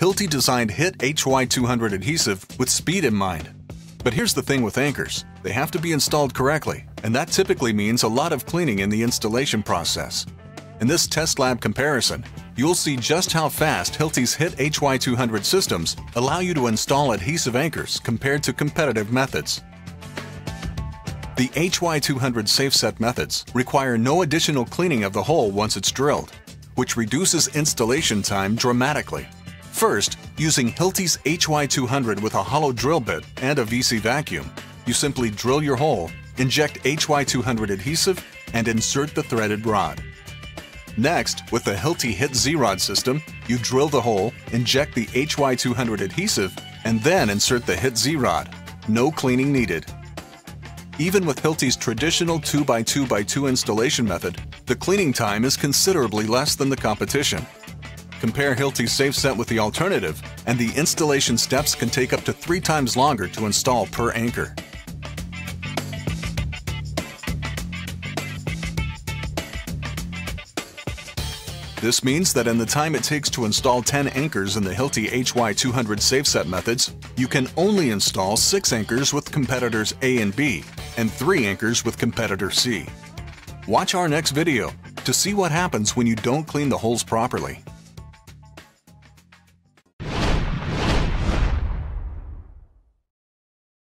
Hilti designed HIT HY200 adhesive with speed in mind. But here's the thing with anchors. They have to be installed correctly, and that typically means a lot of cleaning in the installation process. In this test lab comparison, you'll see just how fast Hilti's HIT HY200 systems allow you to install adhesive anchors compared to competitive methods. The HY200 SafeSet methods require no additional cleaning of the hole once it's drilled, which reduces installation time dramatically. First, using Hilti's HY200 with a hollow drill bit and a VC vacuum, you simply drill your hole, inject HY200 adhesive, and insert the threaded rod. Next, with the Hilti HIT Z-Rod system, you drill the hole, inject the HY200 adhesive, and then insert the HIT Z-Rod. No cleaning needed. Even with Hilti's traditional 2x2x2 installation method, the cleaning time is considerably less than the competition. Compare Hilti's SafeSet with the alternative, and the installation steps can take up to 3 times longer to install per anchor. This means that in the time it takes to install 10 anchors in the Hilti HY200 SafeSet methods, you can only install 6 anchors with competitors A and B, and 3 anchors with competitor C. Watch our next video to see what happens when you don't clean the holes properly.